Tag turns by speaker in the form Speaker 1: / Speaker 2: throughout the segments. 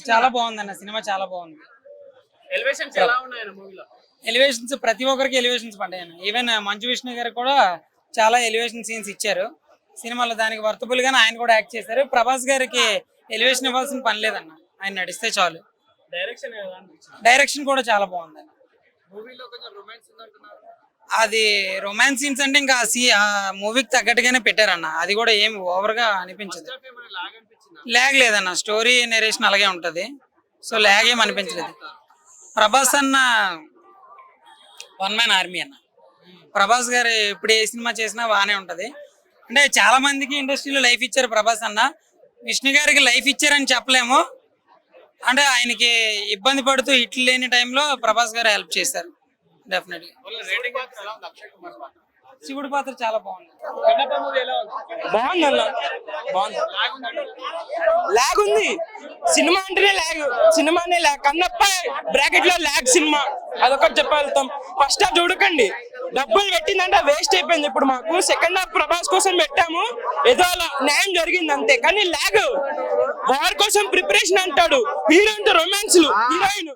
Speaker 1: చాలా బాగుందన్న సినిమా, చాలా బాగుంది. ఎలివేషన్స్ ప్రతి ఒక్కరికి ఎలివేషన్స్ పడ్డాయి. ఈవెన్ మంచు విష్ణు గారు కూడా చాలా ఎలివేషన్ సీన్స్ ఇచ్చారు సినిమాలో. దానికి వర్తబుల్ గానే ఆయన కూడా యాక్ట్ చేశారు. ప్రభాస్ గారికి ఎలివేషన్ ఇవ్వాల్సిన పని లేదన్న, ఆయన నడిస్తే చాలు. డైరెక్షన్ కూడా చాలా బాగుంది. అది రొమాన్స్ సీన్స్ అంటే ఇంకా ఆ మూవీకి తగ్గట్టుగానే పెట్టారన్న. అది కూడా ఏం ఓవర్ గా అనిపించదు. లాగ్ లేదన్న, స్టోరీ నెరేషన్ అలాగే ఉంటది. సో లాగ్ ఏం అనిపించలేదు. ప్రభాస్ అన్న వన్ మ్యాన్ ఆర్మీ అన్న. ప్రభాస్ గారు ఇప్పుడు ఏ సినిమా చేసినా బాగానే ఉంటది. అంటే చాలా మందికి ఇండస్ట్రీలో లైఫ్ ఇచ్చారు ప్రభాస్ అన్న. విష్ణు గారికి లైఫ్ ఇచ్చారని చెప్పలేము. అంటే ఆయనకి ఇబ్బంది పడుతూ హిట్లు లేని టైంలో ప్రభాస్ గారు హెల్ప్ చేశారు. డెఫినెట్లీ శివుడి పాత్ర చాలా బాగుంది.
Speaker 2: బాగుంది అన్న, బాగుంది. లాగ్ ఉంది సినిమా అంటేనే లాగ్, సినిమానే లాగ్. కన్నప్ప బ్రాకెట్ లో లాగ్ సినిమా, అదొకటి చెప్పగలుగుతాం. ఫస్ట్ హాఫ్ చూడకండి, డబ్బులు పెట్టిందంటే వేస్ట్ అయిపోయింది. ఇప్పుడు మాకు సెకండ్ హాఫ్ ప్రభాస్ కోసం పెట్టాము, ఏదో అలా న్యాయం జరిగింది అంతే. కానీ లాగ్, వార్ కోసం ప్రిపరేషన్ అంటాడు, హీరోయిన్ రొమాన్స్, హీరోయిన్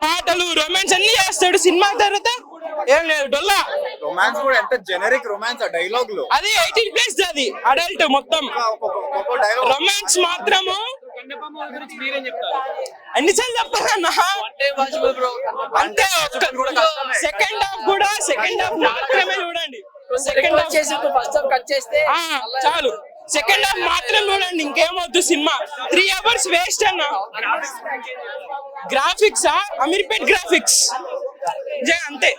Speaker 2: పాటలు, రొమాన్స్ అన్ని చేస్తాడు. సినిమా తర్వాత ఏం లేదు, డొల్లా.
Speaker 3: రొమాన్స్ కూడా ఎంత జెనరిక్ రొమాన్స్, ఆ డైలాగ్ లో
Speaker 2: అది 18+ అది అడల్ట్ మొత్తం. రొమాన్స్ మాత్రము ఎన్నిసార్లు చెప్పాలన్నా అంటే సెకండ్ హాఫ్ కూడా, సెకండ్ హాఫ్ మాత్రమే చూడండి. సెకండ్ హాఫ్ కట్ చేస్తే చాలు, సెకండ్ హాఫ్ మాత్రం చూడండి, ఇంకేమొద్దు. సినిమా 3 hours వేస్ట్ అన్న. గ్రాఫిక్స్ అమీర్పేట్ గ్రాఫిక్స్ అంతే.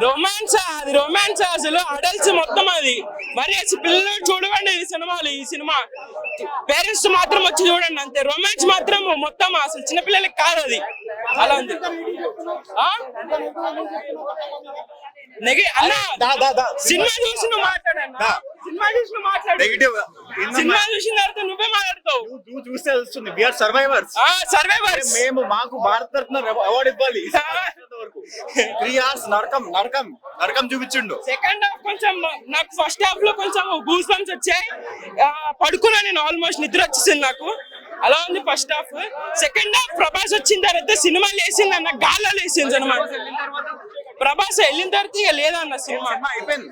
Speaker 2: రొమాన్స్, అది రొమాన్స్ అసలు అడల్ట్స్ మొత్తం. అది మరి పిల్లలు చూడవండి ఈ సినిమాలు. ఈ సినిమా పేరెంట్స్ మాత్రం వచ్చి చూడండి అంతే. రొమాన్స్ మాత్రం మొత్తం అసలు చిన్నపిల్లలకి కాదు, అది అలా ఉంది. సినిమా చూసి నువ్వు మాట్లాడన్నా, సినిమా చూసి నువ్వు మాట్లాడు. సినిమా చూసిన తర్వాత నువ్వే మాట్లాడతావు.
Speaker 3: నువ్వు చూస్తే వస్తుంది. We are survivors.
Speaker 2: సర్వైవర్స్
Speaker 3: మేము, మాకు భారత రత్న అవార్డు ఇవ్వాలి. 3 hours నరకం నరకం నరకం చూపించిండు.
Speaker 2: సెకండ్ హాఫ్ కొంచెం నాకు ఫస్ట్ హాఫ్ లో కొంచెం గూస్ బంప్స్ వచ్చాయి. పడుకున్నా నేను, ఆల్మోస్ట్ నిద్ర వచ్చేసింది నాకు. అలా ఉంది first half. Second half Prabhas వచ్చిన తర్వాత సినిమా లేసింది అన్న, గాల్లో లేసింది సినిమా. ప్రభాస్ వెళ్ళిన తర్వాత ఇక లేదన్న సినిమా, అయిపోయింది.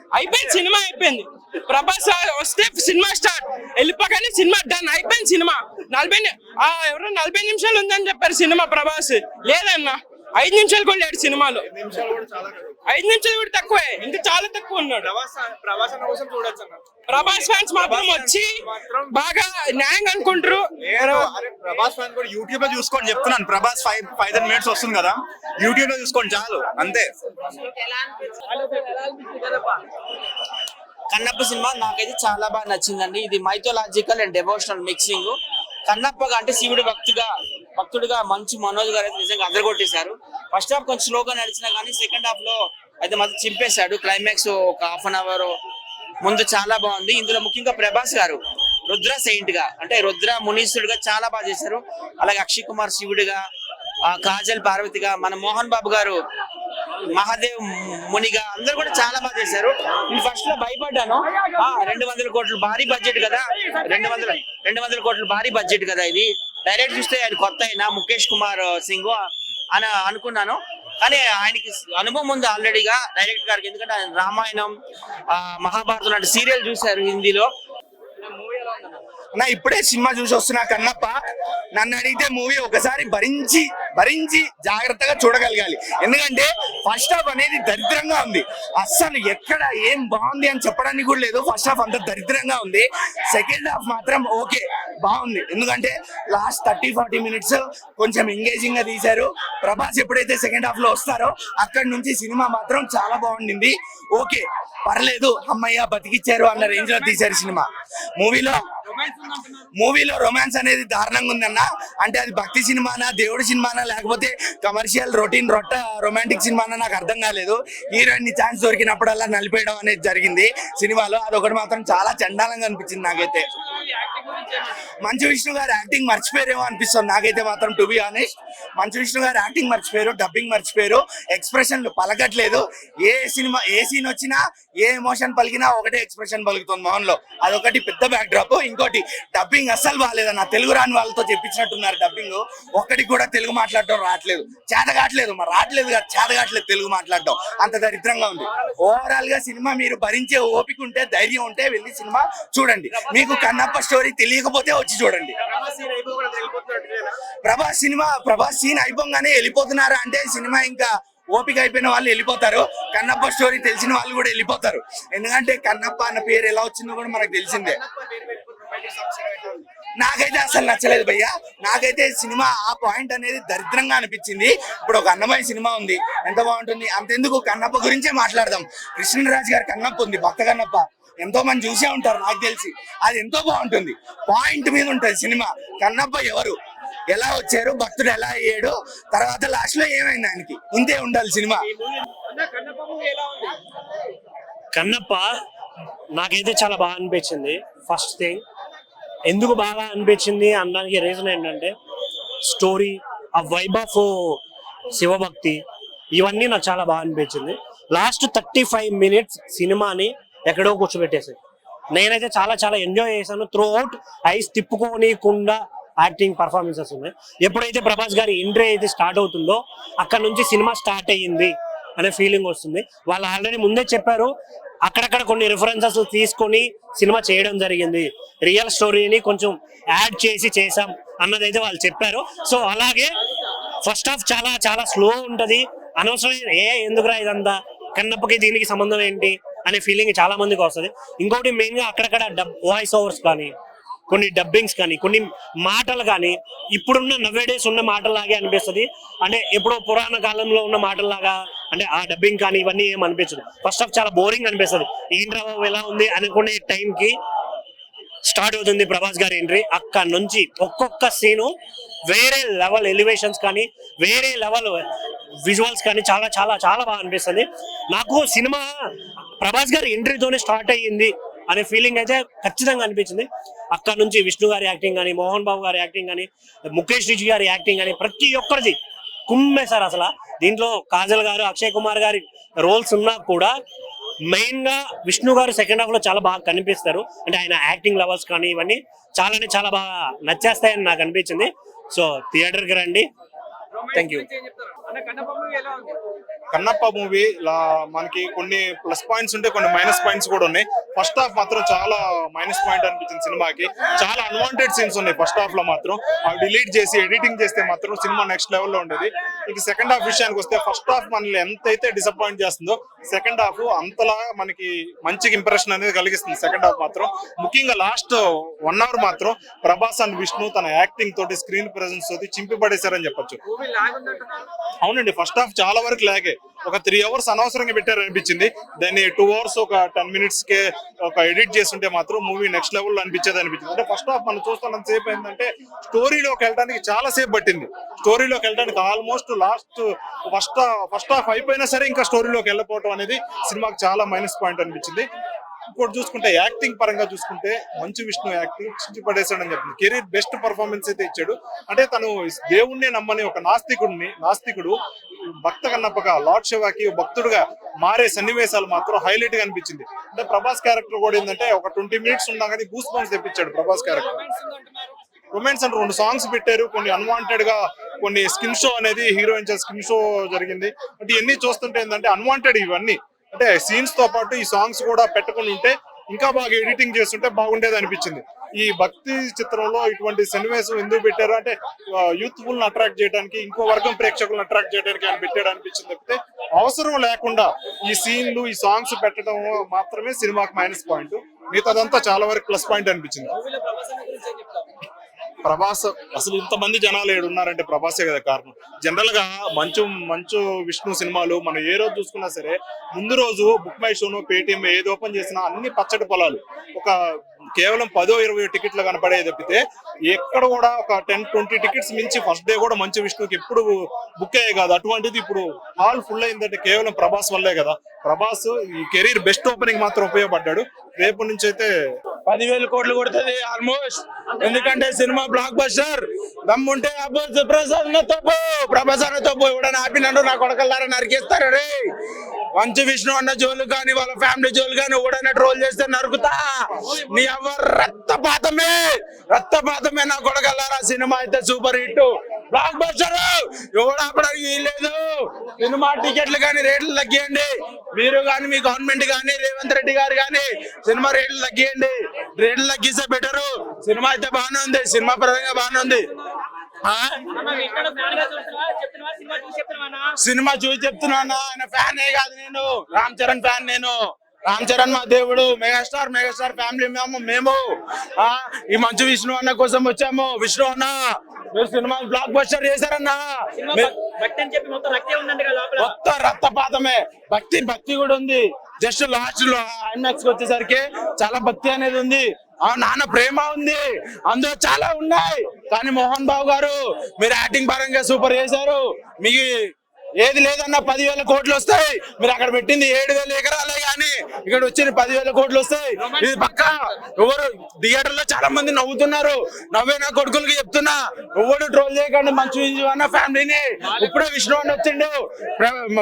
Speaker 2: సినిమా అయిపోయింది. ప్రభాస్ వస్తే సినిమా స్టార్ట్, వెళ్ళిపోగానే సినిమా డన్, అయిపోయింది సినిమా. 40 నిమిషాలు ఉందని చెప్పారు సినిమా. ప్రభాస్ లేదన్న, 5 నిమిషాలు కూడా లేడు సినిమాలో. 5 నిమిషాలు కూడా తక్కువే, ఇంకా చాలా తక్కువ ఉన్నాడు. ప్రభాస్ ఫ్యాన్స్ మాత్రం వచ్చి బాగా న్యాయంగా అనుకుంటారు.
Speaker 3: ప్రభాస్ ఫ్యాన్స్ కూడా యూట్యూబ్ లో చూసుకోండి చెప్తున్నాను. ప్రభాస్ 5 minutes వస్తుంది కదా, యూట్యూబ్ లో చూసుకోండి చాలు, అంతే.
Speaker 4: కన్నప్ప సినిమా నాకైతే చాలా బాగా నచ్చిందండి. ఇది మైథలాజికల్ అండ్ డెవోషనల్ మిక్సింగ్. కన్నప్పగా అంటే శివుడు భక్తుడిగా మంచు మనోజ్ గారు అయితే నిజంగా అదరగొట్టేశారు. ఫస్ట్ హాఫ్ కొంచెం స్లోగా నడిచినా కానీ సెకండ్ హాఫ్ లో అయితే మాత్రం చింపేశాడు. క్లైమాక్స్ ఒక 1/2 hour ముందు చాలా బాగుంది. ఇందులో ముఖ్యంగా ప్రభాస్ గారు రుద్ర సెయింట్ గా, అంటే రుద్ర మునీశ్వరుడుగా చాలా బాగా చేశారు. అలాగే అక్షయ్ కుమార్ శివుడిగా, కాజల్ పార్వతిగా, మన మోహన్ బాబు గారు మహాదేవ్ మునిగా, అందరు కూడా చాలా బాగా చేశారు. నేను ఫస్ట్ లో భయపడ్డాను. 200 కోట్లు భారీ బడ్జెట్ కదా, 200 కోట్లు భారీ బడ్జెట్ కదా, ఇది డైరెక్ట్ చూస్తే ఆయన కొత్త అయినా ముఖేష్ కుమార్ సింగ్ అని అనుకున్నాను. కానీ ఆయనకి అనుభవం ఉంది ఆల్రెడీగా డైరెక్ట్ గారికి, ఎందుకంటే ఆయన రామాయణం, మహాభారతం లాంటి సీరియల్ చూశారు హిందీలో.
Speaker 3: నా ఇప్పుడే సినిమా చూసి వస్తున్నా కన్నప్ప. నన్ను అడిగితే మూవీ ఒకసారి భరించి జాగ్రత్తగా చూడగలగాలి. ఎందుకంటే ఫస్ట్ హాఫ్ అనేది దరిద్రంగా ఉంది. అస్సలు ఎక్కడ ఏం బాగుంది అని చెప్పడానికి కూడా లేదు. ఫస్ట్ హాఫ్ అంత దరిద్రంగా ఉంది. సెకండ్ హాఫ్ మాత్రం ఓకే, బాగుంది. ఎందుకంటే లాస్ట్ 30-40 minutes కొంచెం ఎంగేజింగ్ గా తీశారు. ప్రభాస్ ఎప్పుడైతే సెకండ్ హాఫ్ లో వస్తారో అక్కడి నుంచి సినిమా మాత్రం చాలా బాగుండింది. ఓకే, పర్లేదు, అమ్మయ్య బతికిచ్చారు అన్న రేంజ్ లో తీశారు సినిమా. మూవీలో రొమాన్స్ అనేది దారుణంగా ఉందన్న. అంటే అది భక్తి సినిమానా, దేవుడి సినిమానా, లేకపోతే కమర్షియల్ రొటీన్ రొమాంటిక్ సినిమానా నాకు అర్థం కాలేదు. హీరోయిన్ ఛాన్స్ దొరికినప్పుడల్లా నలిపేయడం అనేది జరిగింది సినిమాలో. అదొకటి మాత్రం చాలా చండాలంగా అనిపించింది నాకైతే. మంచు విష్ణు గారు యాక్టింగ్ మర్చిపోయారేమో అనిపిస్తుంది నాకైతే మాత్రం, to be honest. Manchu Vishnu గారు యాక్టింగ్ మర్చిపోయారు, డబ్బింగ్ మర్చిపోయారు, ఎక్స్ప్రెషన్లు పలకట్లేదు. ఏ సీన్ వచ్చినా ఏ ఎమోషన్ పలికినా ఒకటే ఎక్స్ప్రెషన్ పలుకుతుంది మోహన్ లో, అదొకటి పెద్ద బ్యాక్ డ్రాప్. ఇంకోటి డబ్బింగ్ అస్సలు బాగాలేదన్న, తెలుగు రాని వాళ్ళతో చెప్పించినట్టున్నారు డబ్బింగ్. ఒక్కడికి కూడా తెలుగు మాట్లాడటం రావట్లేదు, చేత కావట్లేదు, మరి రావట్లేదు కాదు, చేత కావట్లేదు తెలుగు మాట్లాడటం, అంత దరిద్రంగా ఉంది. ఓవరాల్ గా సినిమా మీరు భరించే ఓపిక ఉంటే, ధైర్యం ఉంటే వెళ్ళి సినిమా చూడండి. మీకు కన్నప్ప స్టోరీ తెలియకపోతే వచ్చి చూడండి. ప్రభాస్ సీన్ అయిపోగానే వెళ్ళిపోతున్నారా అంటే సినిమా ఇంకా ఓపిక అయిపోయిన వాళ్ళు వెళ్ళిపోతారు, కన్నప్ప స్టోరీ తెలిసిన వాళ్ళు కూడా వెళ్ళిపోతారు. ఎందుకంటే కన్నప్ప అన్న పేరు ఎలా వచ్చిందో కూడా మనకు తెలిసిందే. నాకైతే అసలు నచ్చలేదు భయ్యా, నాకైతే సినిమా ఆ పాయింట్ అనేది దరిద్రంగా అనిపించింది. ఇప్పుడు ఒక అన్నమయ్య సినిమా ఉంది, ఎంత బాగుంటుంది. అంతెందుకు కన్నప్ప గురించే మాట్లాడదాం. కృష్ణరాజు గారి కన్నప్ప ఉంది, భక్త కన్నప్ప, ఎంతో మంది చూసే ఉంటారు నాకు తెలిసి, అది ఎంతో బాగుంటుంది. పాయింట్ మీద ఉంటుంది సినిమా. కన్నప్ప ఎవరు, ఎలా వచ్చారు, భక్తుడు ఎలా అయ్యాడు, తర్వాత లాస్ట్ లో ఏమైంది ఆయనకి, ఇంతే ఉండాలి సినిమా.
Speaker 5: కన్నప్ప నాకైతే చాలా బాగా అనిపించింది. ఫస్ట్ థింగ్, ఎందుకు బాగా అనిపించింది అనడానికి రీజన్ ఏంటంటే స్టోరీ, ఆ వైబ్ ఆఫ్ శివభక్తి, ఇవన్నీ నాకు చాలా బాగా అనిపించింది. లాస్ట్ 35 minutes సినిమాని ఎక్కడో కూర్చోబెట్టేసాయి. నేనైతే చాలా చాలా ఎంజాయ్ చేశాను. త్రూ అవుట్ ఐస్ తిప్పుకోనికుండా యాక్టింగ్ పర్ఫార్మెన్సెస్ ఉన్నాయి. ఎప్పుడైతే ప్రభాస్ గారి ఎంట్రీ అయితే స్టార్ట్ అవుతుందో అక్కడ నుంచి సినిమా స్టార్ట్ అయ్యింది అనే ఫీలింగ్ వస్తుంది. వాళ్ళు ఆల్రెడీ ముందే చెప్పారు, అక్కడక్కడ కొన్ని రిఫరెన్సెస్ తీసుకొని సినిమా చేయడం జరిగింది, రియల్ స్టోరీని కొంచెం యాడ్ చేసి చేసాం అన్నదైతే వాళ్ళు చెప్పారు. సో అలాగే ఫస్ట్ హాఫ్ చాలా చాలా స్లో ఉంటది. అనవసరం ఎందుకురా ఇదంతా, కన్నప్పకి దీనికి సంబంధం ఏంటి అనే ఫీలింగ్ చాలా మందికి వస్తుంది. ఇంకోటి మెయిన్ గా అక్కడక్కడ వాయిస్ ఓవర్స్ కానీ, కొన్ని డబ్బింగ్స్ కానీ, కొన్ని మాటలు కానీ ఇప్పుడున్న నవ్వేడేస్ ఉన్న మాటల్లాగే అనిపిస్తుంది. అంటే ఎప్పుడో పురాణ కాలంలో ఉన్న మాటల్లాగా, అంటే ఆ డబ్బింగ్ కానీ ఇవన్నీ ఏం అనిపించదు. ఫస్ట్ హాఫ్ చాలా బోరింగ్ అనిపిస్తుంది. ఏంట్రా ఎలా ఉంది అనుకునే టైంకి స్టార్ట్ అవుతుంది ప్రభాస్ గారి ఎంట్రీ. అక్కడ నుంచి ఒక్కొక్క సీను వేరే లెవెల్ ఎలివేషన్స్ కానీ, వేరే లెవెల్ విజువల్స్ కానీ చాలా చాలా చాలా బాగా అనిపిస్తుంది. నాకు సినిమా ప్రభాస్ గారి ఎంట్రీతోనే స్టార్ట్ అయ్యింది అనే ఫీలింగ్ అయితే ఖచ్చితంగా అనిపించింది. అక్కడ నుంచి విష్ణు గారి యాక్టింగ్ కానీ, మోహన్ బాబు గారి యాక్టింగ్ కానీ, ముఖేష్ రిషి గారి యాక్టింగ్ కానీ ప్రతి ఒక్కరిది కుమ్మేశారు అసలు. దీంట్లో కాజల్ గారు, అక్షయ్ కుమార్ గారి రోల్స్ ఉన్నా కూడా మెయిన్ గా విష్ణు గారు సెకండ్ హాఫ్ లో చాలా బాగా కనిపిస్తారు. అంటే ఆయన యాక్టింగ్ లెవెల్స్ కానీ ఇవన్నీ చాలానే చాలా బాగా నచ్చేస్తాయని నాకు అనిపించింది. సో థియేటర్కి రండి. Thank you.
Speaker 6: కన్నప్ప మూవీ మనకి కొన్ని ప్లస్ పాయింట్స్ ఉంటే కొన్ని మైనస్ పాయింట్స్ కూడా ఉన్నాయి. ఫస్ట్ హాఫ్ మాత్రం చాలా మైనస్ పాయింట్ అనిపించింది సినిమాకి. చాలా అన్వాంటెడ్ సీన్స్ ఉన్నాయి ఫస్ట్ హాఫ్ లో మాత్రం. అవి డిలీట్ చేసి ఎడిటింగ్ చేస్తే మాత్రం సినిమా నెక్స్ట్ లెవెల్లో ఉండేది. ఇక సెకండ్ హాఫ్ విషయానికి వస్తే ఫస్ట్ హాఫ్ మనల్ని ఎంతైతే డిసప్పాయింట్ చేస్తుందో సెకండ్ హాఫ్ అంతలా మనకి మంచి ఇంప్రెషన్ అనేది కలిగిస్తుంది సెకండ్ హాఫ్ మాత్రం. ముఖ్యంగా లాస్ట్ 1 hour మాత్రం ప్రభాస్ అండ్ విష్ణు తన యాక్టింగ్ తోటి, స్క్రీన్ ప్రెజెన్స్ తోటి చింపి పడేశారని చెప్పొచ్చు. అవునండి, ఫస్ట్ హాఫ్ చాలా వరకు లాగే. ఒక 3 hours అనవసరంగా పెట్టారు అనిపించింది. దాన్ని 2 hours ఒక 10 minutes కే ఒక ఎడిట్ చేస్తుంటే మాత్రం మూవీ నెక్స్ట్ లెవెల్లో అనిపించేది. అంటే ఫస్ట్ హాఫ్ మనం చూస్తున్నంత సేపు ఏంటంటే స్టోరీలోకి వెళ్ళడానికి చాలా సేపు పట్టింది. స్టోరీలోకి వెళ్ళడానికి ఆల్మోస్ట్ లాస్ట్ ఫస్ట్ హాఫ్ అయిపోయినా సరే ఇంకా స్టోరీలోకి వెళ్ళకపోవడం అనేది సినిమాకి చాలా మైనస్ పాయింట్ అనిపించింది. ఇంకోటి చూసుకుంటే యాక్టింగ్ పరంగా చూసుకుంటే మంచు విష్ణు యాక్టింగ్ చించి పడేశాడని చెప్పింది. కెరీర్ బెస్ట్ పర్ఫార్మెన్స్ అయితే ఇచ్చాడు. అంటే తను దేవుణ్ణి నమ్మని ఒక నాస్తికుడు భక్త కన్నప్పగా, లార్డ్ శివకి భక్తుడుగా మారే సన్నివేశాలు మాత్రం హైలైట్ గా అనిపించింది. అంటే ప్రభాస్ క్యారెక్టర్ కూడా ఏంటంటే ఒక 20 minutes ఉన్నా కానీ గూస్ బంప్స్ తెప్పించాడు ప్రభాస్ క్యారెక్టర్. రొమాన్స్ అంటే 2 songs పెట్టారు. కొన్ని అన్వాంటెడ్ గా, కొన్ని స్కిన్ షో అనేది హీరోయిన్ స్కిన్ షో జరిగింది. అంటే ఇవన్నీ చూస్తుంటే ఏంటంటే అన్వాంటెడ్ ఇవన్నీ. అంటే సీన్స్ తో పాటు ఈ సాంగ్స్ కూడా పెట్టుకుని ఉంటే ఇంకా బాగా ఎడిటింగ్ చేస్తుంటే బాగుండేది అనిపించింది. ఈ భక్తి చిత్రంలో ఇటువంటి సన్నివేశం ఎందుకు పెట్టారు అంటే యూత్ఫుల్ ని అట్రాక్ట్ చేయడానికి, ఇంకో వర్గం ప్రేక్షకులను అట్రాక్ట్ చేయడానికి ఆయన పెట్టాడు అనిపించింది. తప్పితే అవసరం లేకుండా ఈ సీన్లు, ఈ సాంగ్స్ పెట్టడం మాత్రమే సినిమాకి మైనస్ పాయింట్. మిగతాదంతా చాలా వరకు ప్లస్ పాయింట్ అనిపించింది. ప్రభాస్ అసలు ఇంతమంది జనాలు ఏడున్నారంటే ప్రభాసే కదా కారణం. జనరల్ గా మంచు విష్ణు సినిమాలు మనం ఏ రోజు చూసుకున్నా సరే ముందు రోజు బుక్ మై షోను, పేటిఎం ఏది ఓపెన్ చేసినా అన్ని పచ్చడి పొలాలు. ఒక కేవలం 10-20 టికెట్లు కనపడే తప్పితే ఎక్కడ కూడా ఒక 10-20 టికెట్స్ మించి ఫస్ట్ డే కూడా మంచు విష్ణుకి ఎప్పుడు బుక్ అయ్యే కాదు. అటువంటిది ఇప్పుడు హాల్ ఫుల్ అయిందంటే కేవలం ప్రభాస్ వల్లే కదా. ప్రభాస్ ఈ కెరీర్ బెస్ట్ ఓపెనింగ్ మాత్రం ఉపయోగపడ్డాడు. రేపు నుంచి అయితే
Speaker 3: 10,000 కోట్లు కొడుతుంది ఆల్మోస్ట్. ఎందుకంటే సినిమా బ్లాక్ బస్టర్. దమ్ముంటే అబ్బు ప్రసాద్ తప్పు, ప్రభాస్ అన్న తప్పు. ఎవడన్నా ఆపినండు నా కొడకల్లారా నరికేస్తారు రే. మంచు విష్ణు అన్న జోలు కానీ వాళ్ళ ఫ్యామిలీ జోలు కానీ ఎవడన్నా ట్రోల్ చేస్తే నరుకుతా. నీ ఎవరు రక్తపాతమే నా కొడకల్లారా. సినిమా అయితే సూపర్ హిట్, బ్లాక్ బస్టర్. ఎవడు ఆపడానికి వీల్లేదు. సినిమా టికెట్లు కానీ రేట్లు తగ్గియండి. మీరు కానీ మీ గవర్నమెంట్ కానీ రేవంత్ రెడ్డి గారు కానీ సినిమా రేట్లు తగ్గియండి. రేట్లు తగ్గిస్తే బెటరు. సినిమా అయితే బాగానే ఉంది, సినిమా పరంగా బాగానే ఉంది. సినిమా చూసి చెప్తున్నా, ఆయన ఫ్యాన్ కాదు నేను, రామ్ చరణ్ ఫ్యాన్. నేను రామ్ చరణ్ మా దేవుడు, మెగాస్టార్ ఫ్యామిలీ మేము ఈ మంచు విష్ణు అన్న కోసం వచ్చాము. విష్ణు అన్న మీరు సినిమా బ్లాక్ బస్టర్ చేశారన్నా. మొత్తం రక్తపాతమే. భక్తి కూడా ఉంది. జస్ట్ లాస్ట్ లో ఐమాక్స్ కి వచ్చేసరికి చాలా భక్తి అనేది ఉంది. నాన్న ప్రేమ ఉంది, అందులో చాలా ఉన్నాయి. కానీ మోహన్ బాబు గారు మీరు యాక్టింగ్ పరంగా సూపర్ చేశారు. మీకు ఏది లేదన్నా 10,000 కోట్లు వస్తాయి. మీరు అక్కడ పెట్టింది 7,000 ఎకరాలే కానీ ఇక్కడ వచ్చిన 10,000 కోట్లు వస్తాయి. ఇది పక్క. ఎవరు థియేటర్ లో చాలా మంది నవ్వుతున్నారు. నవ్వే నా కొడుకులకి చెప్తున్నా, ఎవరు ట్రోల్ చేయకండి మంచు విష్ణు అన్న ఫ్యామిలీని. ఇప్పుడే విష్ణు అన్న వచ్చిండు.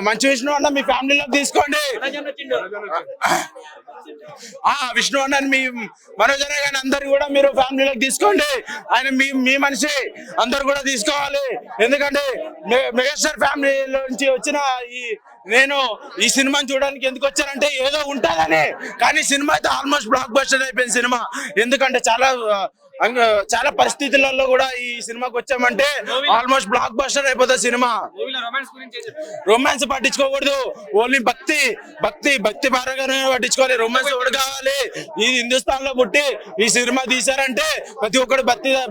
Speaker 3: మంచు విష్ణు అన్న మీ ఫ్యామిలీలోకి తీసుకోండి. విష్ణు అన్న మీ మనోజన కానీ అందరు కూడా మీరు ఫ్యామిలీలోకి తీసుకోండి. ఆయన మీ మనిషి, అందరు కూడా తీసుకోవాలి. ఎందుకంటే మెగాస్టార్ ఫ్యామిలీ నుంచి వచ్చిన నేను ఈ సినిమాని చూడడానికి ఎందుకు వచ్చానంటే ఏదో ఉంటుందని. కానీ సినిమా అయితే ఆల్మోస్ట్ బ్లాక్ బస్టర్ అయిపోయింది సినిమా. ఎందుకంటే చాలా పరిస్థితులలో కూడా ఈ సినిమాకి వచ్చామంటే ఆల్మోస్ట్ బ్లాక్ బస్టర్ అయిపోతుంది సినిమా. రొమాన్స్ పట్టించుకోకూడదు, ఓన్లీ భక్తి పరంగానే పట్టించుకోవాలి. రొమాన్స్ ఎవరు కావాలి? ఈ హిందుస్థాన్ లో పుట్టి ఈ సినిమా తీశారంటే ప్రతి ఒక్కరు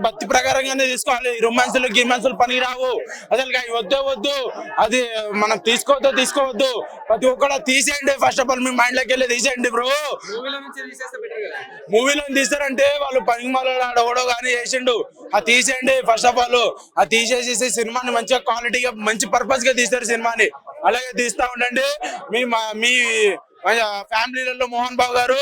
Speaker 3: భక్తి ప్రకారంగానే తీసుకోవాలి. రొమాన్సులు గిమాన్సులు పని రావు అసలు. వద్దు అది మనం తీసుకోవద్దు. ప్రతి ఒక్కరు తీసేయండి. First of all me mind లోకి వెళ్ళి తీసేయండి బ్రో. మూవీలో తీస్తారంటే వాళ్ళు పని ఎవడో కానీ చేసిండు, అది తీసేయండి. ఫస్ట్ ఆఫ్ ఆల్ అది తీసేసేసి సినిమాని మంచిగా క్వాలిటీగా మంచి పర్పస్ గా తీస్తారు సినిమాని. అలాగే తీస్తా ఉండండి. మీ ఫ్యామిలీలలో మోహన్ బాబు గారు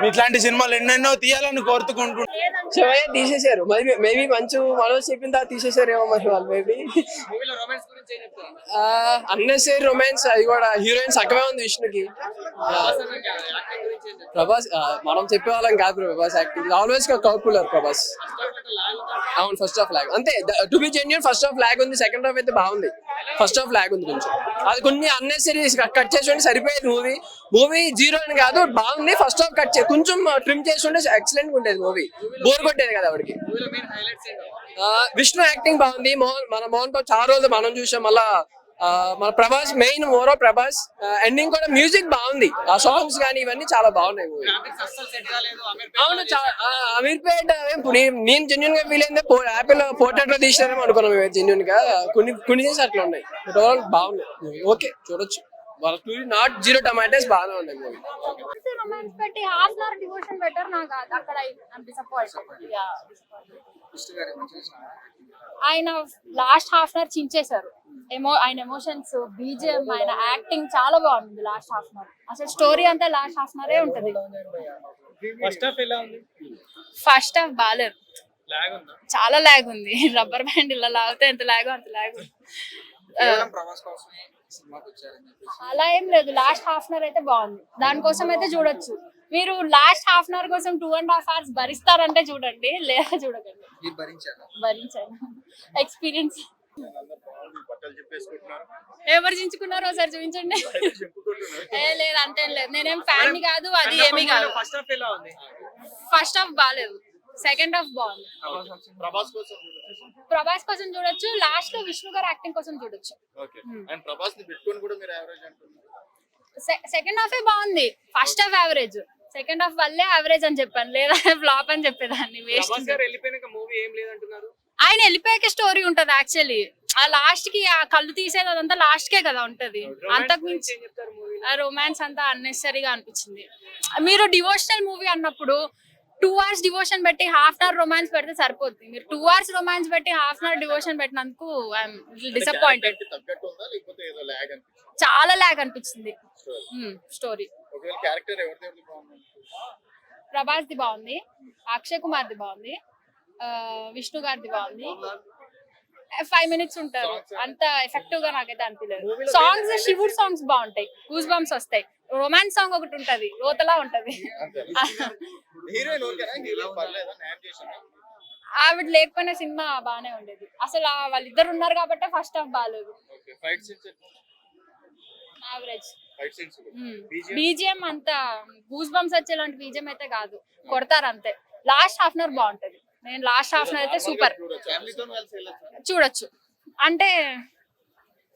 Speaker 3: ఇట్లాంటి సినిమాలు ఎన్నెన్నో తీయాలని కోరుకుంటున్నాను.
Speaker 7: శివయ్య తీసేశారు, మేబీ మంచు మనోజ్ చెప్పిన తర్వాత తీసేశారేమో మరి వాళ్ళు. మేబీ అన్నెసరీ రొమాన్స్, అది కూడా హీరోయిన్స్ తక్కువే ఉంది విష్ణుకి. ప్రభాస్ మనం చెప్పేవాళ్ళం కాదు. ప్రభాస్ యాక్టింగ్ ఆల్వేస్ కౌపులర్ ప్రభాస్. అవును, ఫస్ట్ హాఫ్ లాగ్ అంతే. To be genuine first half lag ఉంది, సెకండ్ హాఫ్ అయితే బాగుంది. ఫస్ట్ హాఫ్ లాగ్ ఉంది కొంచెం. అది కొన్ని అన్నెసరీ కట్ చేసి సరిపోయేది. మూవీ జీరో అని కాదు, బాగుంది. ఫస్ట్ హాఫ్ కట్ చేసి కొంచెం ట్రిమ్ చేసి ఉంటే ఎక్సలెంట్ గా ఉండేది మూవీ. బోర్ కొట్టేది కదా ఆవిడకి. విష్ణు యాక్టింగ్ బాగుంది. మన మోహన్ బాబు చాలా రోజులు మనం చూసాం. మళ్ళా మన ప్రభాస్ మెయిన్ మోరో ప్రభాస్. ఎండింగ్ కూడా మ్యూజిక్ బాగుంది, ఆ సాంగ్స్ కానీ ఇవన్నీ చాలా బాగున్నాయి మూవీ. అవును, అమీర్పేట నేను జెన్యున్ గా ఫీల్ అయిందే యాపిల్ పోర్ట్రేట్ లో తీసినారేమో అనుకున్నాం జెన్యున్ గా. కొన్ని చేసి అట్లా ఉన్నాయి. బాగున్నాయి. ఓకే, చూడొచ్చు. వాళ్ళ నాట్ జీరో టమాటోస్ బాగానే ఉన్నాయి మూవీ.
Speaker 8: రొమాన్స్ పెట్టి హాఫ్ అవర్ డివోషన్ బెటర్. నాకు అక్కడ ఆయన లాస్ట్ హాఫ్ అవర్ చించేశారు. ఆయన ఎమోషన్స్, బీజిఎం, ఆయన యాక్టింగ్ చాలా బాగుంది లాస్ట్ హాఫ్ అవర్. అసలు స్టోరీ అంతా లాస్ట్ హాఫ్ అవరే ఉంటది. ఫస్ట్ హాఫ్ బాలేదు, చాలా లాగ్ ఉంది. రబ్బర్ బ్యాండ్ ఇలా లాగితే ఎంత లాగో అంత లాగ్. అలా ఏం లేదు, లాస్ట్ హాఫ్ అవర్ అయితే బాగుంది. దానికోసం అయితే చూడొచ్చు. మీరు లాస్ట్ హాఫ్ అవర్ కోసం 2.5 hours భరిస్తారంటే చూడండి, లేదా చూడకండి. భరించాను. ఎక్స్పీరియన్స్. ఎవరు చించుకున్నారో ఒకసారి చూపించండి. లేదు అంతేం లేదు, నేనేం ఫ్యాన్ కాదు, అది ఏమీ కాదు. ఫస్ట్ హాఫ్ బాగాలేదు, సెకండ్ హాఫ్ బాగుంది. ప్రభాస్ కోసం చూడొచ్చు, లాస్ట్ లో విష్ణు గారు యాక్టింగ్ కోసం చూడొచ్చు. సెకండ్ హాఫ్ బాగుంది, first half average, second half వల్లే యావరేజ్ అని చెప్పాను, లేదా ఫ్లాప్ అని చెప్పేదాన్ని. ఆయన వెళ్ళిపోయాక స్టోరీ ఉంటది యాక్చువల్లీ. ఆ లాస్ట్ కి ఆ కళ్ళు తీసేది అదంతా లాస్ట్ కే కదా ఉంటది. అంతకు మించి రొమాన్స్ అంతా అన్నెసరీగా అనిపించింది. మీరు డివోషనల్ మూవీ అన్నప్పుడు 2 hours డివోషన్ పెట్టి హాఫ్ అవర్ రొమాన్స్ పెడితే సరిపోతుంది. మీరు 2 hours రొమాన్స్ పెట్టి హాఫ్ అవర్ డివోషన్ పెట్టినందుకు ఐఎమ్ డిసప్పాయింటెడ్. చాలా లాగ్ అనిపించింది స్టోరీ. ప్రభాస్ది బాగుంది, అక్షయ్ కుమార్ది బాగుంది, విష్ణు గారిది బాగుంది. 5 minutes ఉంటారు, అంత ఎఫెక్టివ్ గా నాకైతే అనిపించలేదు. సాంగ్స్ శివుడు సాంగ్స్ బాగుంటాయి, గూస్ బంప్స్ వస్తాయి. రొమాన్స్ సాంగ్ ఒకటి ఉంటది, రోతలా ఉంటది. ఆవిడ లేకపోయినా సినిమా బాగానే ఉండేది. అసలు వాళ్ళిద్దరు ఉన్నారు కాబట్టి ఫస్ట్ హాఫ్ బాగాలేదు, యావరేజ్. బీజిఎం అంత గూస్ బంప్స్ వచ్చేలాంటి బీజిఎం అయితే కాదు, కొడతారు అంతే. లాస్ట్ హాఫ్ అన్ అవర్ బాగుంటది. నేను లాస్ట్ హాఫ్ అన్ అవర్ అయితే సూపర్ చూడొచ్చు. అంటే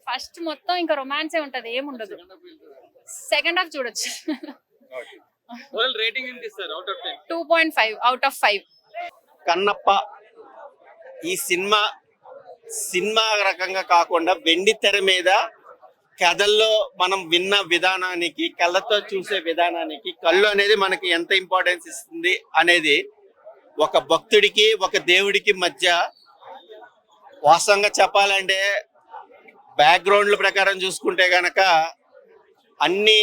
Speaker 8: ఫస్ట్ మొత్తం ఇంకా రొమాన్సే ఉంటది, ఏముండదు. సెకండ్ హాఫ్ చూడొచ్చు. 2.5 out of 5.
Speaker 9: కన్నప్ప ఈ సినిమా రకంగా కాకుండా వెండి తెర మీద కథల్లో మనం విన్న విధానానికి, కళ్ళతో చూసే విధానానికి కళ్ళు అనేది మనకి ఎంత ఇంపార్టెన్స్ ఇస్తుంది అనేది ఒక భక్తుడికి ఒక దేవుడికి మధ్య వాస్తవంగా చెప్పాలంటే బ్యాక్గ్రౌండ్ల ప్రకారం చూసుకుంటే గనక అన్ని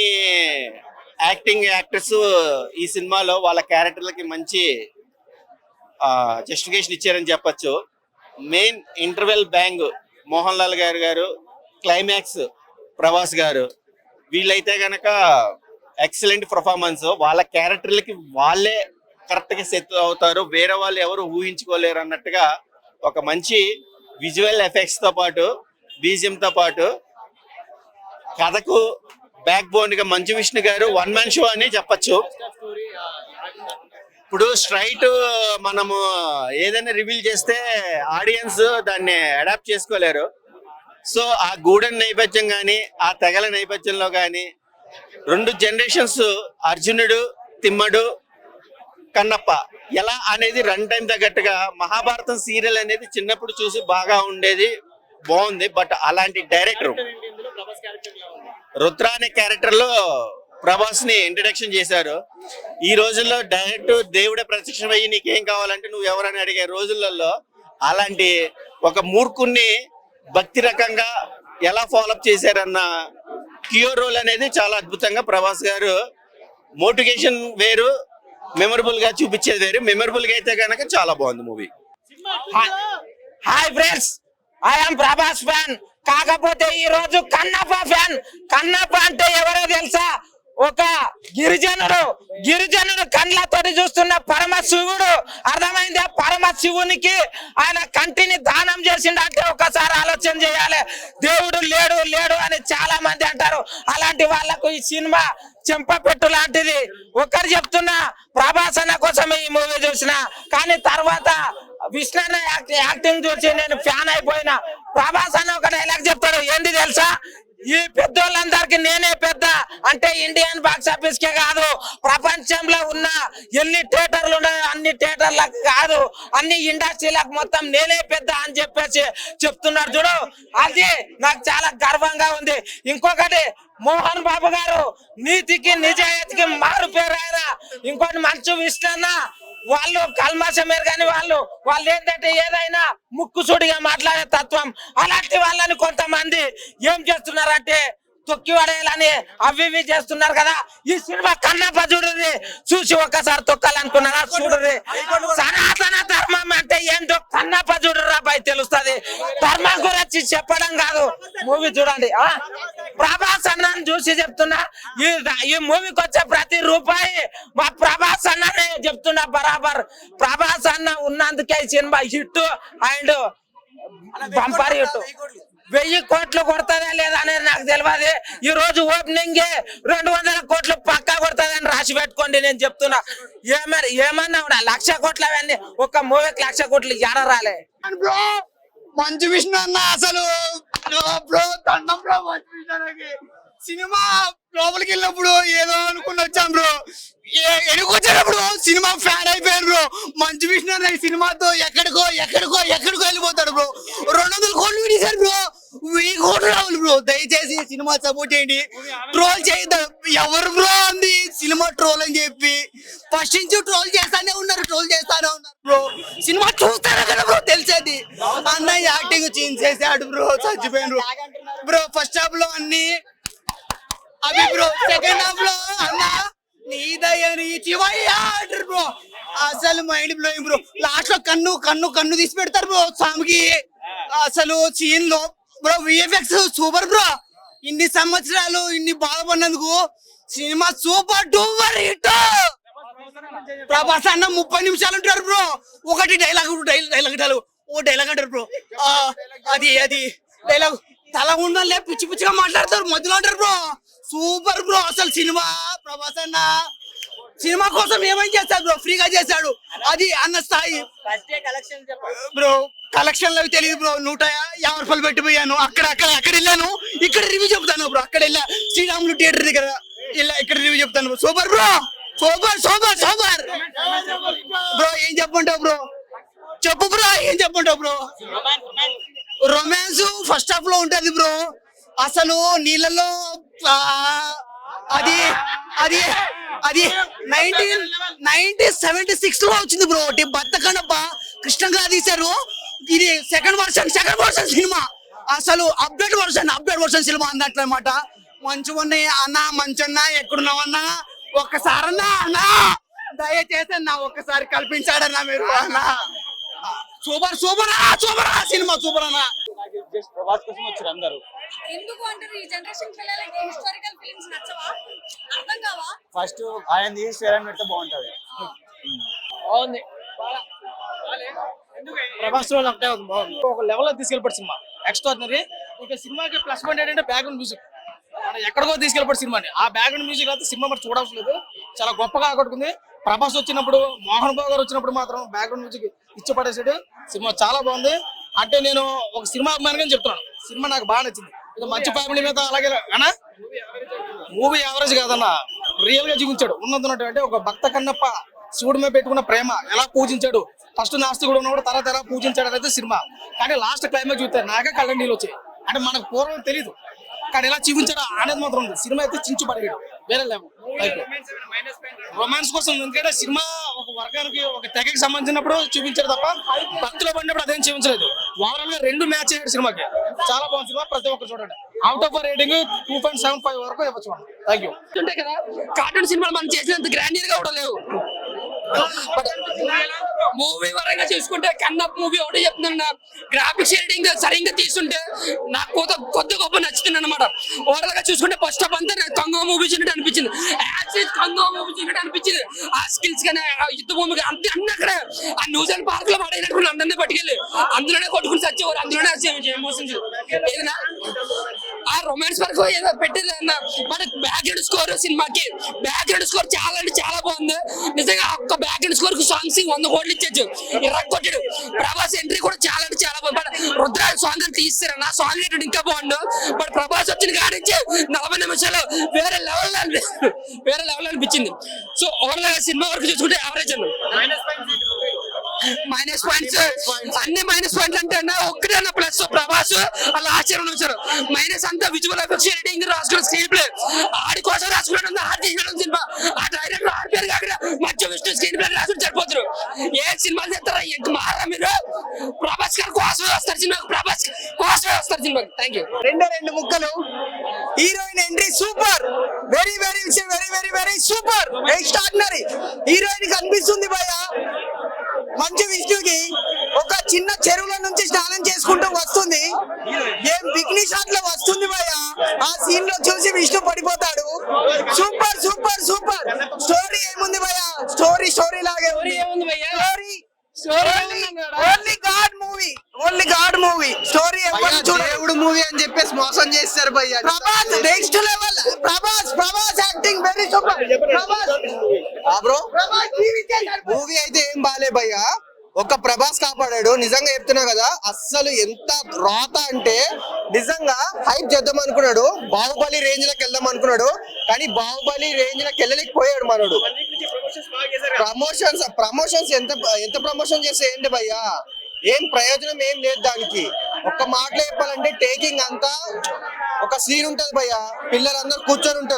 Speaker 9: యాక్టర్స్ ఈ సినిమాలో వాళ్ళ క్యారెక్టర్లకి మంచి జస్టిఫికేషన్ ఇచ్చారని చెప్పొచ్చు. Main interval bang Mohan Lal గారు, క్లైమాక్స్ ప్రభాస్ గారు, వీళ్ళైతే గనక ఎక్సలెంట్ పర్ఫార్మెన్స్. వాళ్ళ క్యారెక్టర్లకి వాళ్ళే కరెక్ట్ గా సెట్ అవుతారు, వేరే వాళ్ళు ఎవరు ఊహించుకోలేరు అన్నట్టుగా ఒక మంచి విజువల్ ఎఫెక్ట్స్ తో పాటు బీజిఎం తో పాటు కథకు బ్యాక్ బోన్ గా మంచు విష్ణు గారు వన్ మ్యాన్ షో అని చెప్పచ్చు. ఇప్పుడు స్ట్రైట్ మనము ఏదైనా రివీల్ చేస్తే ఆడియన్స్ దాన్ని అడాప్ట్ చేసుకోలేరు. సో ఆ గూడెన్ నేపథ్యం కానీ ఆ తెగల నేపథ్యంలో కానీ 2 generations అర్జునుడు, తిమ్మడు, కన్నప్ప ఎలా అనేది రన్ టైం తగ్గట్టుగా మహాభారతం సీరియల్ అనేది చిన్నప్పుడు చూసి బాగా ఉండేది, బాగుంది. బట్ అలాంటి డైరెక్టర్ రుద్ర అనే క్యారెక్టర్ లో ప్రభాస్ ని ఇంట్రడక్షన్ చేశారు. ఈ రోజుల్లో డైరెక్ట్ దేవుడే ప్రత్యక్షమయ్యి నీకేం కావాలంటే నువ్వు ఎవరని అడిగే రోజులలో అలాంటి ఒక మూర్ఖుణ్ణి భక్తి రకంగా ఎలా ఫాలోఅప్ చేశారన్న క్యూర్ రోల్ అనేది చాలా అద్భుతంగా ప్రభాస్ గారు మోటివేషన్ వేరు, మెమరబుల్ గా చూపించేది వేరు. మెమరబుల్ గా అయితే కనుక చాలా బాగుంది movie.
Speaker 4: Hi friends, I'm Prabhas fan, కాకపోతే ఈ రోజు కన్నప్ప ఫ్యాన్. కన్నప్ప అంటే ఎవరో తెలుసా? ఒక గిరిజనుడు కండ్లతోటి చూస్తున్న పరమ శివుడు. అర్థమైందా? పరమ శివునికి ఆయన కంటిని దానం చేసిండు అంటే ఒకసారి ఆలోచన చేయాలి. దేవుడు లేడు అని చాలా మంది అంటారు. అలాంటి వాళ్లకు ఈ సినిమా చెంపపెట్టు లాంటిది. ఒకరు చెప్తున్నా, ప్రభాస్ అన్న కోసమే ఈ మూవీ చూసిన, కానీ తర్వాత విష్ణు అన్న యాక్టింగ్ చూసి నేను ఫ్యాన్ అయిపోయినా. ప్రభాస్ అన్న ఒక డైలాగ్ చెప్తాడు, ఏంటి తెలుసా? ఈ పెద్దోళ్ళందరికి నేనే పెద్ద అంటే ఇండియన్ బాక్స్ ఆఫీస్ కే కాదు, ప్రపంచంలో ఉన్న ఎన్ని థియేటర్లు ఉన్నాయో అన్ని థియేటర్లకు కాదు, అన్ని ఇండస్ట్రీలకు మొత్తం నేనే పెద్ద అని చెప్పేసి చెప్తున్నాడు చూడు. అది నాకు చాలా గర్వంగా ఉంది. ఇంకొకటి, మోహన్ బాబు గారు నీతికి నిజాయితీకి మారు పేరు ఆయన. ఇంకోటి మంచు విష్ణన్న, వాళ్ళు కల్మాసమేరు కానీ వాళ్ళు ఏంటంటే ఏదైనా ముక్కుసూడిగా మాట్లాడే తత్వం. అలాంటి వాళ్ళని కొంతమంది ఏం చేస్తున్నారంటే తొక్కి పడేయాలని అవి చేస్తున్నారు కదా. ఈ సినిమా కన్నప్ప చూడుది, చూసి ఒక్కసారి తొక్కాలనుకున్నారా? చూడుది. సనాతన ధర్మం అంటే ఏంటో కన్నప్ప చూడరా పై తెలుస్తుంది. ధర్మం గురించి చెప్పడం కాదు, మూవీ చూడండి. ప్రభాస్ అన్నని చూసి చెప్తున్నా, ఈ మూవీకి వచ్చే ప్రతి రూపాయి మా ప్రభాస్ అన్ననే చెప్తున్నా బరాబర్. ప్రభాస్ అన్న ఉన్నందుకే ఈ cinema hit and bumper hit. 1000 కోట్లు కొడతాదా లేదా అనేది నాకు తెలియదు. ఈ రోజు ఓపెనింగ్ 200 కోట్లు పక్కా కొడతాదని రాసి పెట్టుకోండి. నేను చెప్తున్నా, ఏమన్నా 1,00,000 కోట్లు అవన్నీ ఒక మూవీకి 1,00,000 కోట్లు ఎడ రాలే.
Speaker 3: బ్రో మంచు విష్ణు అన్న అసలు బ్రో దండం బ్రో. మంచు విష్ణు అన్నకి సినిమా లోపలికి వెళ్ళినప్పుడు ఏదో అనుకుని వచ్చాను బ్రో, ఎడుకొచ్చేటప్పుడు సినిమా ఫ్యాన్ అయిపోయాను బ్రో. మంచు విష్ణు అన్న ఈ సినిమాతో ఎక్కడికో వెళ్ళిపోతాడు బ్రో. 200 కోట్లు విడిచారు బ్రో, 1000 కోట్లు రావాలి బ్రో. దయచేసి సినిమా సపోర్ట్ చేయండి. ట్రోల్ చేయద్దు ఎవరు బ్రో అంది సినిమా ట్రోల్ అని చెప్పి ఫస్ట్ నుంచి ట్రోల్ చేస్తానే ఉన్నారు బ్రో. సినిమా చూస్తారా కదా బ్రో తెలిసేది. అన్న యాక్టింగ్ చేంజ్ చేసాడు బ్రో, చచ్చిపోయాను బ్రో. ఫస్ట్ హాఫ్ లో అన్ని అవి బ్రో, సెకండ్ హాఫ్ లో అన్న
Speaker 10: నీ దయని చివయ్యా అంటారు బ్రో. అసలు మైండ్ బ్లోయింగ్ బ్రో. లాస్ట్ లో కన్ను తీసి పెడతారు బ్రో స్వామికి. అసలు సీన్ లో బ్రో విఎఫ్ఎక్స్ సూపర్ బ్రో. ఇన్ని సంవత్సరాలు ఇన్ని బాధపడినందుకు cinema super duper hit. Prabhas అన్న 30 నిమిషాలు ఉంటారు బ్రో. ఒకటి డైలాగ్ ఓ డైలాగ్ అంటారు బ్రో. అది డైలాగ్ తల ఉండాలి పిచ్చి పిచ్చిగా మాట్లాడతారు మధ్యలో అంటారు బ్రో. సూపర్ బ్రో అసలు సినిమా. ప్రభాస్ అన్న సినిమా కోసం ఏమేం చేస్తాడు బ్రో, ఫ్రీగా చేశాడు. అది అన్న స్థాయి బ్రో. కలెక్షన్ అవి తెలియదు బ్రో. 150 రూపాయలు పెట్టిపోయాను. అక్కడ వెళ్ళాను. ఇక్కడ రివ్యూ చెప్తాను బ్రో. అక్కడ వెళ్ళా శ్రీరాములు థియేటర్ దగ్గర ఇక్కడ రివ్యూ చెప్తాను bro. Super bro. Super bro. ఏం చెప్పంటావు బ్రో? చెప్పు బ్రో. ఏం చెప్పంటావు బ్రో? రొమాన్స్ ఫస్ట్ హాఫ్ లో ఉంటది బ్రో. అసలు నీళ్ళలో అది 1976 లో వచ్చింది బ్రో. భర్త కన్నప్ప కృష్ణ గారు తీశారు. ఇది సెకండ్ వర్షన్ సినిమా. అసలు అప్డేట్ వర్షన్ సినిమా అన్నట్లు అనమాట. మంచిగా ఉన్నాయి అన్న. మంచన్న ఎక్కడున్నావన్నా? ఒక్కసారన్నా అన్నా దయచేసి అన్న ఒక్కసారి కల్పించాడన్నా మీరు అన్న. సూపర్ సినిమా సూపర్ అన్న.
Speaker 4: ప్రభాస్ కోసం వచ్చారు అందరూ.
Speaker 8: ఎందుకు అంటారు ఈ జనరేషన్ పిల్లలకి హిస్టారికల్ ఫిల్మ్స్ నచ్చవా? అర్థం కావా?
Speaker 4: ఫస్ట్ ఆయన తీసి వేరే పెడితే బాగుంటది.
Speaker 7: బాగుంది.
Speaker 10: ప్రభాస్ రోల్ అంటే ఒక లెవెల్ లో తీసుకెళ్ళిపోయి సినిమా ఎక్స్ట్రాడినరీ. ఇక సినిమాకి ప్లస్ పాయింట్ ఏంటంటే బ్యాక్గ్రౌండ్ మ్యూజిక్. ఎక్కడికో తీసుకెళ్ళిపోయి సినిమాని. ఆ బ్యాక్గ్రౌండ్ మ్యూజిక్ అయితే సినిమా మరి చూడవలసిన లేదు. చాలా గొప్పగా ఆకట్టుకుంది. ప్రభాస్ వచ్చినప్పుడు, మోహన్ బాబు గారు వచ్చినప్పుడు మాత్రం బ్యాక్గ్రౌండ్ మ్యూజిక్ ఇచ్చి పడేసాడు. సినిమా చాలా బాగుంది. అంటే నేను ఒక సినిమా అభిమానిగా చెప్తున్నాను. సినిమా నాకు బాగా నచ్చింది. ఇది మంచి ఫ్యామిలీ మీద అలాగే అన్నా మూవీ యావరేజ్ కాదన్నా. రియల్ గా చూపించాడు. ఉన్నట్టు అంటే ఒక భక్త కన్నప్ప శివుడి మీద పెట్టుకున్న ప్రేమ ఎలా పూజించాడు. ఫస్ట్ నాస్తికుడు ఉన్నప్పుడు తర్వాత ఎలా పూజించాడు అనేది సినిమా. కానీ లాస్ట్ క్లైమాక్స్ చూస్తే నాకే కళ్ళ నీళ్ళు వచ్చాయి. అంటే మనకు పూర్వం తెలియదు కానీ ఎలా చూపించాడు అనేది మాత్రం ఉంది. సినిమా అయితే చించి పడిగాడు వేరే లేవు. రొమాన్స్ కోసం ఎందుకంటే సినిమా ఒక వర్గానికి ఒక తెగకి సంబంధించినప్పుడు చూపించారు తప్ప భక్తులు పడినప్పుడు అదేం చూపించలేదు. ఓవరాల్ గా 2 మ్యాచ్ అయ్యాడు సినిమాకి. చాలా బాగుంది సినిమా. ప్రతి ఒక్కరు చూడండి. అవుట్ ఆఫ్ రేటింగ్ 2.75 వరకు ఇవ్వచ్చు. Thank you.
Speaker 7: ఉంటాయి కదా కార్టూన్ సినిమాలు మనం చేసినంత గ్రాండియర్ గా కూడా లేవు. మూవీ పరంగా చూసుకుంటే కన్నప్ప మూవీ ఒకటి చెప్తున్నా. గ్రాఫిక్స్ ఎడిటింగ్ సరిగ్గా తీసుంటే నాకు కొద్ది గొప్ప నచ్చుతుంది అనమాట. ఓవరాల్ గా చూసుకుంటే ఫస్ట్ ఆఫ్ అంతా నాకు కంగో మూవీ చూసినట్టు అనిపించింది. కంగో మూవీ చూసినట్టు అనిపించింది. ఆ స్కిల్స్ కానీ యుద్ధ భూమి అంతే అన్ని అక్కడ ఆ న్యూజిలాండ్ పార్క్ లో పడేటప్పుడు అందరినీ పట్టుకెళ్ళి అందులోనే కొట్టుకుని చచ్చేవారు. అందులోనే ఎమోషన్స్ ఏదైనా ఆ రొమాన్స్ వరకు ఏదో పెట్టేది అన్న. మనకి బ్యాక్గ్రౌండ్ స్కోర్ సినిమాకి బ్యాక్గ్రౌండ్ స్కోర్ చాలా అంటే చాలా బాగుంది నిజంగా. ఒక్క బ్యాక్గ్రౌండ్ స్కోర్ కు సాంగ్స్ 100 కోట్లు ఇచ్చేచ్చు. కొట్టాడు. ప్రభాస్ ఎంట్రీ కూడా చాలా అంటే చాలా బాగుంది. బట్ రుద్రాజ్ సాంగ్ అని తీస్తారు. నా సాంగ్ ఏంటంటే ఇంకా బాగుండు. బట్ ప్రభాస్ వచ్చిన కాడి నుంచి 40 నిమిషాలు వేరే లెవెల్ అనిపించింది. సో ఓవరాల్ గా సినిమా వరకు చూసుకుంటే యావరేజ్ అన్న. మైనస్ పాయింట్స్ అన్ని మైనస్ పాయింట్లు అంటే ఒక్కటే అన్న ప్లస్ ప్రభాస్ అలా ఆశ్చర్యం వచ్చారు. మైనస్ అంతా విజువల్ ఎఫెక్ట్స్ ఎడిటింగ్ రాసుకున్న స్క్రీన్ ప్లే ఆడి కోసం రాసుకున్నాడు. ఆడి చేసినాడు సినిమా. ఆ డైరెక్టర్ ఆడిపోయారు కాకుండా మధ్య విష్ణు స్క్రీన్ ప్లే రాసుకుని సరిపోతారు. ఏ సినిమాలు చేస్తారా ఎంత మారా మీరు? ప్రభాస్ గారు కోసమే వస్తారు సినిమాకి. ప్రభాస్ కోసమే వస్తారు సినిమాకి. Thank you.
Speaker 10: 2 ముక్కలు. Heroine entry super. Very very very very very super. Extraordinary. Heroine కనిపిస్తుంది భయ్య. మంచు విష్ణుకి ఒక చిన్న చెరువుల నుంచి స్నానం చేసుకుంటూ వస్తుంది. ఏం బిగ్ని షాట్ లో వస్తుంది భయ్య. ఆ సీన్ లో చూసి విష్ణు పడిపోతాడు. Super super super. స్టోరీ ఏముంది భయ్య? స్టోరీ లాగే ఉంది. Only God movie. స్టోరీ దేవుడు మూవీ అని చెప్పేసి మోసం చేస్తారు భయ్య. Prabhas next level. Prabhas acting very super. Bro movie అయితే ఏం బాలే భయ్య. ఒక ప్రభాస్ కాపాడాడు. నిజంగా చెప్తున్నా కదా. అస్సలు ఎంత రాత అంటే నిజంగా హైప్ చేద్దాం అనుకున్నాడు. బాహుబలి రేంజ్ లకు వెళ్దాం అనుకున్నాడు. కానీ బాహుబలి రేంజ్ లకు వెళ్ళలేకపోయాడు మనోడు. ప్రమోషన్స్ ఎంత ప్రమోషన్ చేస్తే ఏంటి భయ్యా? ఏం ప్రయోజనం ఏం లేదు దానికి. ఒక్క మాటలో చెప్పాలంటే టేకింగ్ అంతా ఒక సీన్ ఉంటది భయ్యా. పిల్లలందరూ కూర్చొని ఉంటే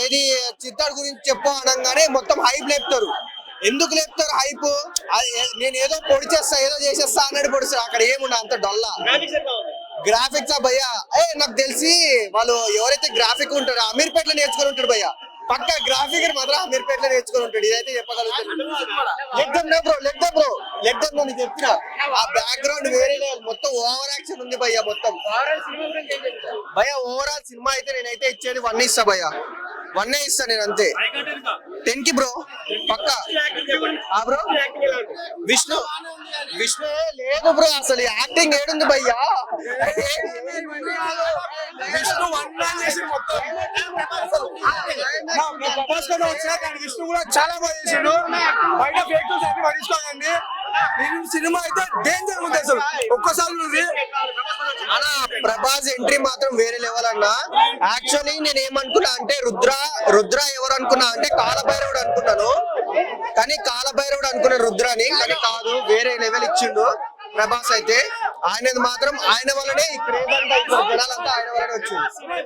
Speaker 10: ఏది చిత్తాడు గురించి చెప్పు అనగానే మొత్తం హైప్ లేపుతారు. ఎందుకు లేపుతారు హైప్? నేను ఏదో పొడి చేస్తా ఏదో చేసేస్తా అన్నట్టు పొడిస్తారు. అక్కడ ఏముండ అంత డొల్లా గ్రాఫిక్స్ భయ్యా. నాకు తెలిసి వాళ్ళు ఎవరైతే గ్రాఫిక్ ఉంటారో అమీర్పేటలో నేర్చుకుని ఉంటాడు భయ్యా. పక్క గ్రాఫిక్ మాత్రం అమీర్పేటలో నేర్చుకొని ఉంటాడు ఇదైతే చెప్పగలుగుతాను లెగ్ దమ్ నేను చెప్పిన ఆ బ్యాక్గ్రౌండ్ వేరే level. మొత్తం ఓవర్ యాక్షన్ ఉంది భయ్య మొత్తం భయ్య ఓవరాల్ సినిమా అయితే నేనైతే ఇచ్చేది 1 ఇస్తా భయ్య 1 ఇస్తా నేను అంతే 10 కి బ్రో పక్క బ్రో విష్ణు లేదు బ్రో అసలు యాక్టింగ్ ఏడుంది భయ్యా విష్ణు 1 మ్యాన్ చేసి మొత్తం విష్ణు కూడా చాలా బాగా చేసాడు బయట ఫేక్ అన్ని పట్టించుకోకండి సినిమా అయితే డేంజర్ ఉంది అసలు ఒక్కసారి ఉంది అన్న ప్రభాస్ ఎంట్రీ మాత్రం వేరే లెవెల్ అన్న యాక్చువల్లీ నేను ఏమనుకున్నా అంటే రుద్ర ఎవరు అనుకున్నా అంటే కాలభైరవుడు అనుకున్నాను కానీ కాలభైరవుడు అనుకున్న రుద్రాని కానీ కాదు వేరే లెవెల్ ఇచ్చిండు ప్రభాస్ అయితే ఆయన మాత్రం ఆయన వల్లనే ఈ క్రేజ్ అంతా జనాలంతా ఆయన వల్లనే వచ్చింది